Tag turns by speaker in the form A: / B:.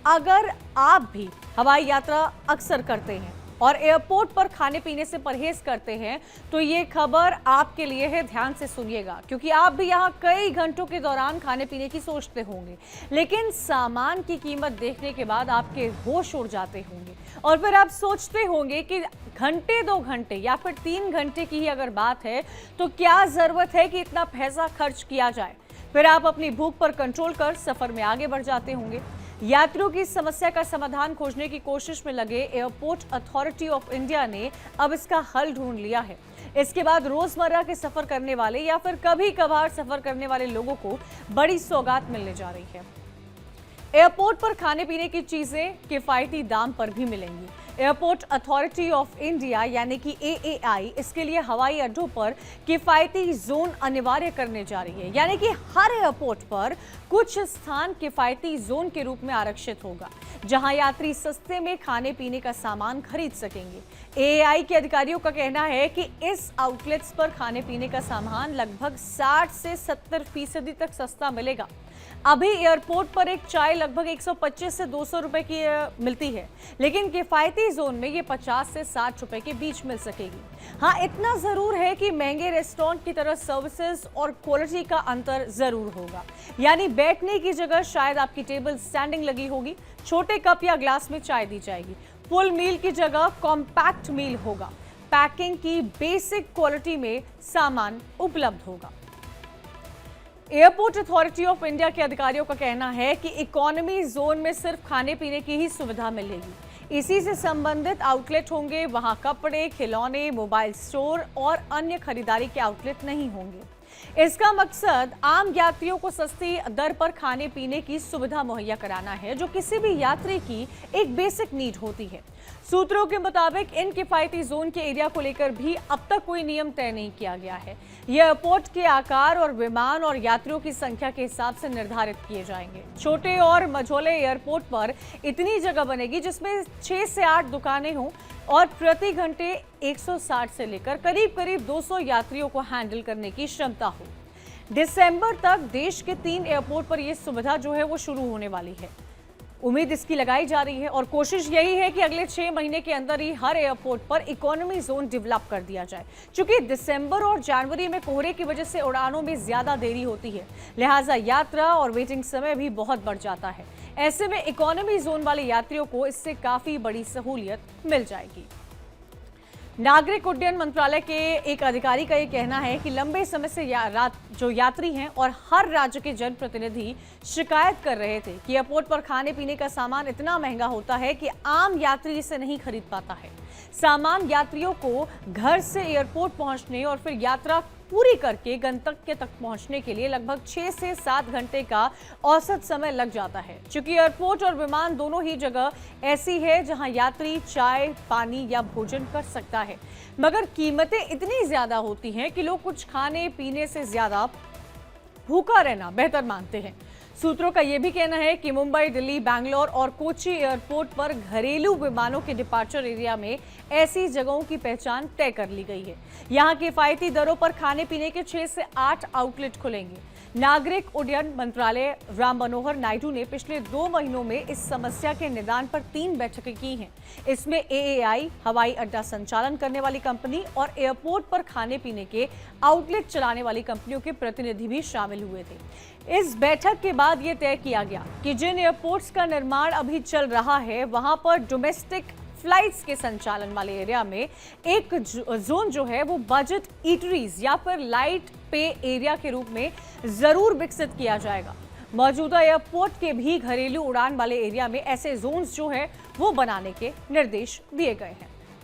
A: अगर आप भी हवाई यात्रा अक्सर करते हैं और एयरपोर्ट पर खाने पीने से परहेज करते हैं तो ये खबर आपके लिए है, ध्यान से सुनिएगा, क्योंकि आप भी यहाँ कई घंटों के दौरान खाने पीने की सोचते होंगे, लेकिन सामान की कीमत देखने के बाद आपके होश उड़ जाते होंगे और फिर आप सोचते होंगे कि घंटे 2 घंटे या फिर 3 घंटे की ही अगर बात है तो क्या जरूरत है कि इतना पैसा खर्च किया जाए। फिर आप अपनी भूख पर कंट्रोल कर सफर में आगे बढ़ जाते होंगे। यात्रियों की समस्या का समाधान खोजने की कोशिश में लगे एयरपोर्ट अथॉरिटी ऑफ इंडिया ने अब इसका हल ढूंढ लिया है। इसके बाद रोजमर्रा के सफर करने वाले या फिर कभी कभार सफर करने वाले लोगों को बड़ी सौगात मिलने जा रही है। एयरपोर्ट पर खाने पीने की चीजें किफायती दाम पर भी मिलेंगी। एयरपोर्ट अथॉरिटी ऑफ इंडिया यानी कि AAI इसके लिए हवाई अड्डों पर किफायती जोन अनिवार्य करने जा रही है, यानी कि हर एयरपोर्ट पर कुछ स्थान किफायती जोन के रूप में आरक्षित होगा, जहां यात्री सस्ते में खाने पीने का सामान खरीद सकेंगे। AAI के अधिकारियों का कहना है कि इस आउटलेट्स पर खाने पीने का सामान लगभग 60 से 70% तक सस्ता मिलेगा। अभी एयरपोर्ट पर एक चाय लगभग 125 से 200 रुपए की मिलती है, लेकिन किफायती जोन में ये 50 से 60 रुपए के बीच मिल सकेगी। हाँ, इतना जरूर है कि महंगे रेस्टोरेंट की तरह सर्विसेज और क्वालिटी का अंतर जरूर होगा, यानी बैठने की जगह शायद आपकी टेबल स्टैंडिंग लगी होगी, छोटे कप या ग्लास में चाय दी जाएगी। फुल मील की जगह कॉम्पैक्ट मील होगा। पैकिंग की बेसिक क्वालिटी में सामान उपलब्ध होगा। एयरपोर्ट अथॉरिटी ऑफ इंडिया के अधिकारियों का कहना है कि इकोनॉमी जोन में सिर्फ खाने पीने की ही सुविधा मिलेगी। इसी से संबंधित आउटलेट होंगे, वहां कपड़े, खिलौने, मोबाइल स्टोर और अन्य खरीदारी के आउटलेट नहीं होंगे। इसका मकसद आम यात्रियों को सस्ती दर पर खाने पीने की सुविधा मुहैया कराना है, जो किसी भी यात्री की एक बेसिक नीड होती है। सूत्रों के मुताबिक इन किफायती जोन के एरिया को लेकर भी अब तक कोई नियम तय नहीं किया गया है। यह एयरपोर्ट के आकार और विमान और यात्रियों की संख्या के हिसाब से निर्धारित किए जाएंगे। छोटे और मझोले एयरपोर्ट पर इतनी जगह बनेगी जिसमें 6 से 8 दुकानें हों और प्रति घंटे 160 से लेकर करीब करीब 200 यात्रियों को हैंडल करने की क्षमता हो। दिसंबर तक देश के 3 एयरपोर्ट पर यह सुविधा जो है वो शुरू होने वाली है। उम्मीद इसकी लगाई जा रही है और कोशिश यही है कि अगले 6 महीने के अंदर ही हर एयरपोर्ट पर इकोनॉमी जोन डेवलप कर दिया जाए। चूंकि दिसंबर और जनवरी में कोहरे की वजह से उड़ानों में ज्यादा देरी होती है, लिहाजा यात्रा और वेटिंग समय भी बहुत बढ़ जाता है। ऐसे में इकोनॉमी जोन वाले यात्रियों को इससे काफी बड़ी सहूलियत मिल जाएगी। नागरिक उड्डयन मंत्रालय के एक अधिकारी का यह कहना है कि लंबे समय से जो यात्री हैं और हर राज्य के जनप्रतिनिधि शिकायत कर रहे थे कि एयरपोर्ट पर खाने पीने का सामान इतना महंगा होता है कि आम यात्री इसे नहीं खरीद पाता है। सामान यात्रियों को घर से एयरपोर्ट पहुंचने और फिर यात्रा पूरी करके गंतव्य तक पहुंचने के लिए लगभग 6 से 7 घंटे का औसत समय लग जाता है। चूंकि एयरपोर्ट और विमान दोनों ही जगह ऐसी है जहां यात्री चाय, पानी या भोजन कर सकता है, मगर कीमतें इतनी ज्यादा होती हैं कि लोग कुछ खाने पीने से ज्यादा भूखा रहना बेहतर मानते हैं। सूत्रों का यह भी कहना है कि मुंबई, दिल्ली, बैंगलोर और कोची एयरपोर्ट पर घरेलू विमानों के डिपार्चर एरिया में ऐसी जगहों की पहचान तय कर ली गई है। यहां किफायती दरों पर खाने पीने के 6 से 8 आउटलेट खुलेंगे। नागरिक उड्डयन मंत्रालय राम मनोहर नायडू ने पिछले 2 महीनों में इस समस्या के निदान पर 3 बैठकें की हैं। इसमें AAI, हवाई अड्डा संचालन करने वाली कंपनी और एयरपोर्ट पर खाने पीने के आउटलेट चलाने वाली कंपनियों के प्रतिनिधि भी शामिल हुए थे। इस बैठक के बाद यह तय किया गया कि जिन एयरपोर्ट्स का निर्माण अभी चल रहा है वहां पर डोमेस्टिक फ्लाइट्स के संचालन वाले एरिया में एक जोन जो है वो बजट ईटरीज या फिर लाइट पे एरिया के रूप में जरूर विकसित किया जाएगा। मौजूदा एयरपोर्ट के भी घरेलू उड़ान वाले एरिया में ऐसे जोन्स जो है वो बनाने के निर्देश दिए गए हैं।